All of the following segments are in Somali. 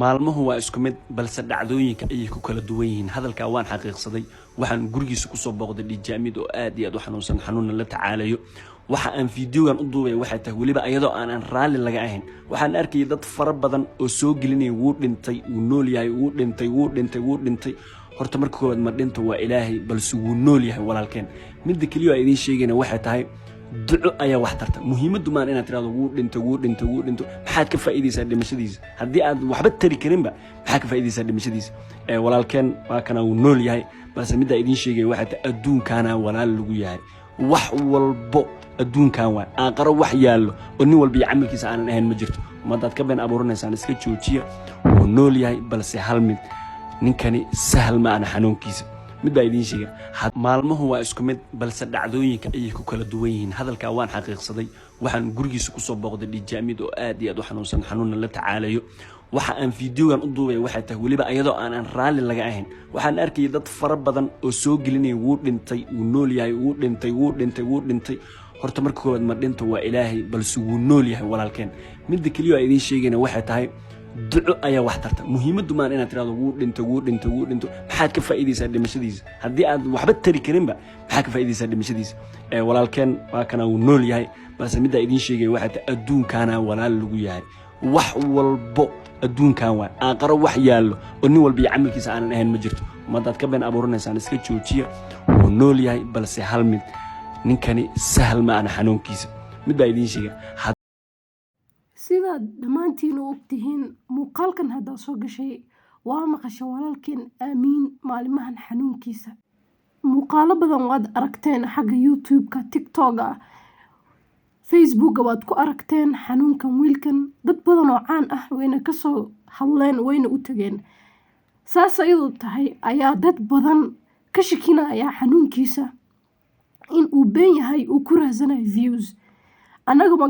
maalmuhu waa isku mid balse dhacdooyinka ayay ku kala duwan yihiin. hadalkaa waan xaqiiqsaday. waxaan gurigiisa kusoo booqday dhijaamid oo aad iyo aad u xanuunsan, xanuunna la tacaalayo. waxa aan fiidiyogan u duubay waxay tahay weliba iyadoo aanan raalli laga ahayn. waxaan arkayay dad fara badan oo soo gelinaya wuu dhintay, wuu nool yahay, wuu dhintay. horta marka koowaad ma dhinto waa ilaahay, balse wuu nool yahay walaalkeen. midda keliya oo idiin sheegayna waxay tahay duco ayaa wax tarta. muhiimaddu maan inaad tiraahdo wuu dhinto. maxaad ka faa'iidaysaa dhimashadiisa? haddii aad waxba tari karinba maxaad ka faa'iidaysaa dhimashadiisa? walaalkeen waa kana wuu nool yahay, balse midda idiin sheegay waxay tahay adduunkaana walaal lagu yahay. wax walbo adduunkan waa aakhiro wax yaallo oo nin walba camalkiisa aanan ahayn ma jirto. umadaad ka been abuuranaysaan iska joojiya. wuu nool yahay, balse hal mid, ninkani sahal ma ana xanuunkiisa. mid baa idiin sheega, maalmuhu waa isku mid balse dhacdooyinka ayay ku kala duwan yihiin. hadalkaa waan xaqiiqsaday. waxaan gurigiisa kusoo booqday dhijaamid oo aad iyo aad u xanuunsan, xanuunna la tacaalayo. waxa aan fiidiyogan u duubay waxay tahay weliba iyadoo aanan raalli laga ahayn. waxaan arkayay dad fara badan oo soo gelinaya wuu dhintay, wuu nool yahay, wuu dhintay. horta marka koowaad ma dhinto waa ilaahay, balse wuu nool yahay walaalkeen. midda keliya oo idiin sheegayna waxay tahay duco ayaa wax tarta. muhiimaddu maan inaad tiraahdo wuu dhinto. maxaad ka faa'iidaysaa dhimashadiisa? haddii aad waxba tari karinba maxaad ka faa'iidaysaa dhimashadiisa? walaalkeen waa kana wuu nool yahay, balse midda idiin sheegay waxay tahay adduunkaana walaal lagu yahay. wax walbo adduunkan waa aakhiro wax yaallo oo nin walba camalkiisa aanan ahayn ma jirto. umadaad ka been abuuranaysaan iska joojiya. wuu nool yahay, balse hal mid, ninkani sahal ma ana xanuunkiisa. mid baa idiin sheega, sidaad dhammaantiin u ogtihiin muuqaalkan haddaa soo gashay waa maqasha walaalkeen aamiin maalimahan xanuunkiisa. muuqaalo badan waad aragteen xagga youtube-ka, tiktok-ga, facebookga waad ku aragteen xanuunkan wiilkan. dad badan oo caan ah wayna kasoo hadleen, wayna u tageen. saas ayadoo tahay ayaa dad badan ka shakinaya xanuunkiisa in uu been yahay, uu ku raasanayo views. annaga ma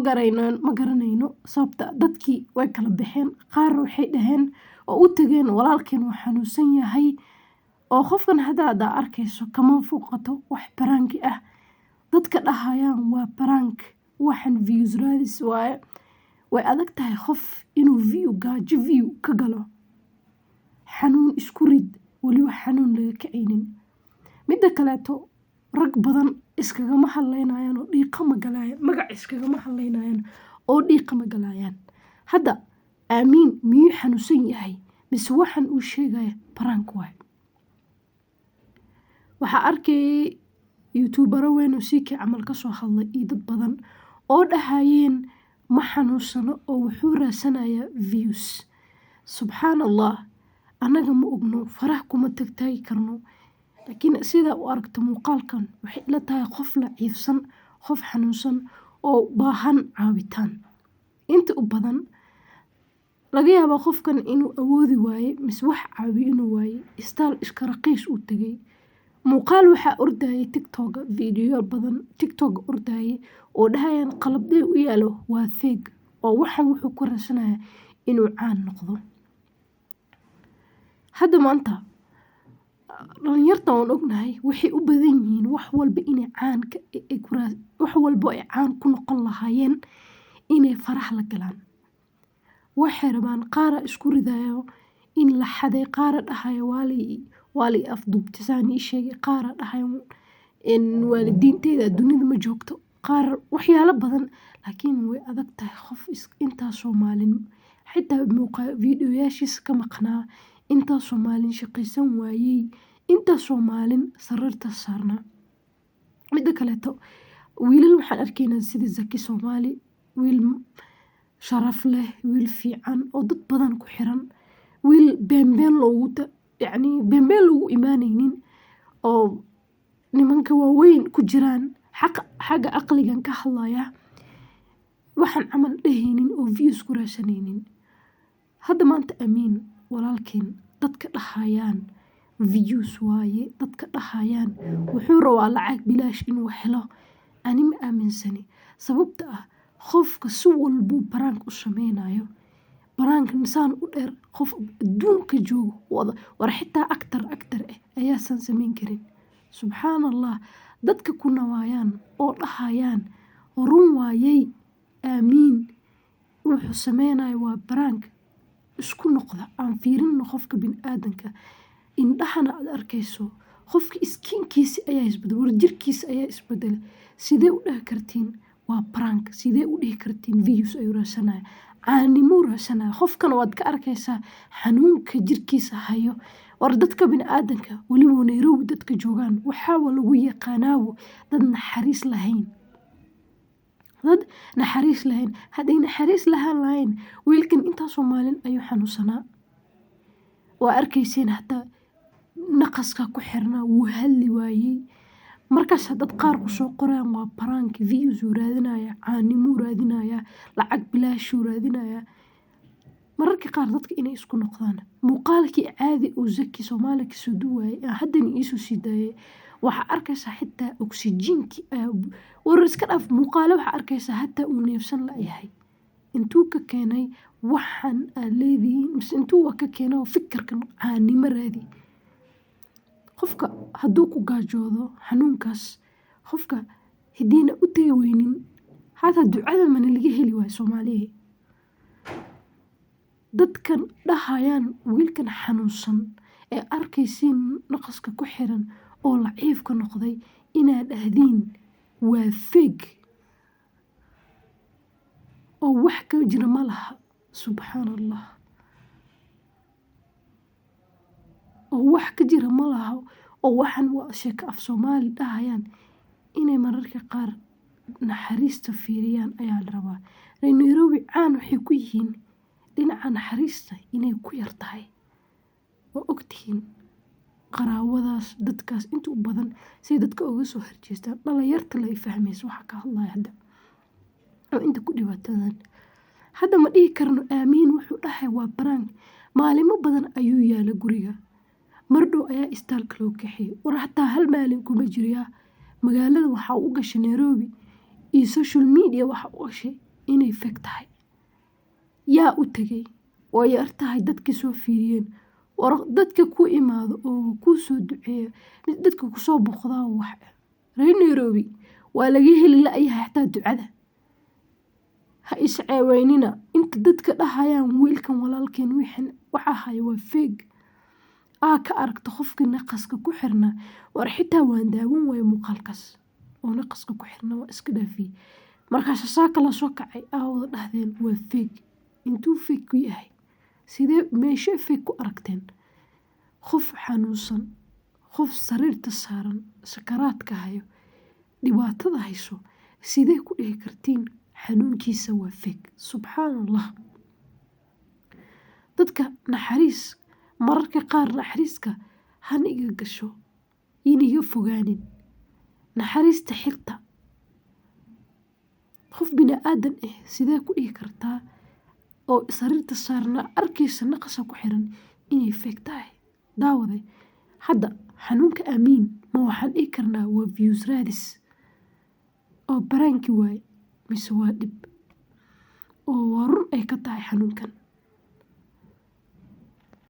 garanayno sababta. dadkii way kala baxeen. qaar waxay dhaheen oo u tageen walaalkeen uu xanuunsan yahay, oo qofkan haddaad arkayso kama fuuqato wax baraanki ah. dadka dhahayaan waa baraank, waxan views raadis waaye. way adag tahay qof inuu gaajo view ka galo. xanuun isku rid, weliba xanuun laga kacaynin. midda kaleeto rag badan iskagama hadlaynayaan oo dhiiqa ma galayaan. magac iskagama hadlaynayaan oo dhiiqa ma galayaan. hadda aamiin miyuu xanuunsan yahay mise waxan uu sheegaya baraank waay? waxaa arkayay youtubero weyn oo siikii camal ka soo hadlay iyo dad badan oo dhahayeen ma xanuunsano oo wuxuu raasanayaa views. subxaan allah, annaga ma ogno, farah kuma tagtaagi karno. laakiin sidaa u aragto muuqaalkan waxay ila tahay qof la ciifsan, qof xanuunsan oo baahan caawitaan. inta u badan laga yaabaa qofkan inuu awoodi waaye mise wax caawiyo inuu waaye, istaal iska raqiis uu tegay. muuqaal waxaa ordayay tiktok-ga, fiidiyo badan tiktok-ga ordayay oo dhahayaan qalabdee u yaalo waa feeg, oo waxan wuxuu ku raasanayaa inuu caan noqdo. hadda maanta dhalinyarta waan ognahay waxay u badan yihiin wax walba inay wax walba ay caan ku noqon lahaayeen inay farax la galaan. waxay rabaan qaara isku ridayo in la xaday, qaara dhahayo waa lay afduubtay saan ii sheegay, qaara dhahayo waalidiinteeda dunida ma joogto, qaar waxyaalo badan. laakiin way adag tahay qof intaasoo maalin xitaa fiidiyoyaashiisa ka maqnaa, intaasoo maalin shaqaysan waayey, intaasoo maalin sariirta saarnaa. midda kaleeto wiilal waxaan arkaynaa sida zaki soomaali, wiil sharaf leh, wiil fiican oo dad badan ku xiran, wiil beenbeen loogu imaanaynin, oo nimanka waaweyn ku jiraan, xagga aqligan ka hadlaya, waxaan camal dhahaynin oo views ku raasanaynin. hadda maanta amiin walaalkeen dadka dhahayaan views waaye, dadka dhahayaan wuxuu rabaa lacag bilaash inuu helo, ani ma aaminsani. sababta ah qofka si walbuu baraank u sameynayo, baraank misaan u dheer qof adduunka joogo war xitaa actor ayaasan samayn karin. subxaan allah, dadka ku nawaayaan oo dhahayaan run waayey aamiin wuxuu sameynayo waa baraank. isku noqda aan fiirino qofka biniaadanka indhahana aad arkayso qofka iskiinkiisa ayaa isbedel war jirkiisa ayaa isbedela sidee u dhihi kartiin waa prank sidee u dhihi kartiin views ayuu raadsanaya caanimuu raadsanaya qofkana waad ka arkaysaa xanuunka jirkiisa hayo war dadka biniaadanka weliba Nairobi dadka joogaan waxaa lagu yaqaanaawo dad naxariis lahayn hadday naxariis lahayn wiilkan intaasoo maalin ayuu xanuunsanaa waa arkayseen hataa naqaska ku xirnaa wuu hadli waayey markaas dad qaar ku soo qoraan waa prank views uu raadinaya caanimuu raadinaya lacag bilaashuu raadinaya mararka qaar dadka inay isku noqdaan muuqaalkii caadi uu Zaki Soomaali kasoo duwaayay haddana iisoo sii daayay waxaa arkaysaa xitaa oksijiinkii war iska dhaaf muuqaalo waxaa arkaysaa hataa uu neefsan layahay intuu ka keenay waxaan aad leedihiin mise intuu ka keenay fikirkan caanimo raadi qofka hadduu ku gaajoodo xanuunkaas qofka hidiina u tagi weynin hataa ducada mana laga heli waayo Soomaaliya dadkan dhahayaan wiilkan xanuunsan ee arkaysiin naqaska ku xiran oo laciifka noqday inaad dhahdiin waa fake oo wax ka jira ma laha subxaan allah oo wax ka jira ma laha oo waxan waa sheeko af Soomaali dhahayaan inay mararka qaar naxariista fiiriyaan ayaa la rabaa Nairobi caan waxay ku yihiin dhinaca naxariista inay ku yar tahay oo ogtihiin qaraawadaas dadkaas inta u badan say dadka uga soo horjeestaan dhalinyarta la fahmayso waxa ka hadlaya hadda oo inta ku dhibaatadan hadda ma dhihi karno aamiin wuxuu dhahay waa prank maalimo badan ayuu yaala guriga mardhow ayaa istaalka loo kaxeeyey war hataa hal maalin kuma jiriyaa magaalada waxaa u gashay Nairobi iyo social media waxaa u gashay inay fake tahay yaa u tegay way artahay dadka soo fiiriyeen war dadka ku imaado oo ku soo duceeyo dadka ku soo boqdaa wax reer Nairobi waa laga heli la'yahay hataa ducada ha isceeweynina inta dadka dhahayaan wiilkan walaalkeen waxa haya waa fake ka aragto qofka naqaska ku xirna war xitaa waan daawan waayo muuqaalkaas oo naqaska ku xirna waa iska dhaafiyey markaas saaka la soo kacay wada dhahdeen waa fake intuu fake ku yahay sidee meesha fake ku aragteen qof xanuunsan qof sariirta saaran sakaraadka hayo dhibaatada hayso sidee ku dhihi kartiin xanuunkiisa waa fake subxaan allah dadka naxariis mararka qaar naxariiska hana iga gasho iniga fogaanin naxariista xirta qof biniaadan sidee ku dhihi kartaa oo sariirta saarna arkaysa naqasa ku xiran inay fake tahay daawaday hadda xanuunka aamiin ma waxaan dhihi karnaa waa views raadis oo baranki waaye mise waa dhib oo waa run ay ka tahay xanuunkan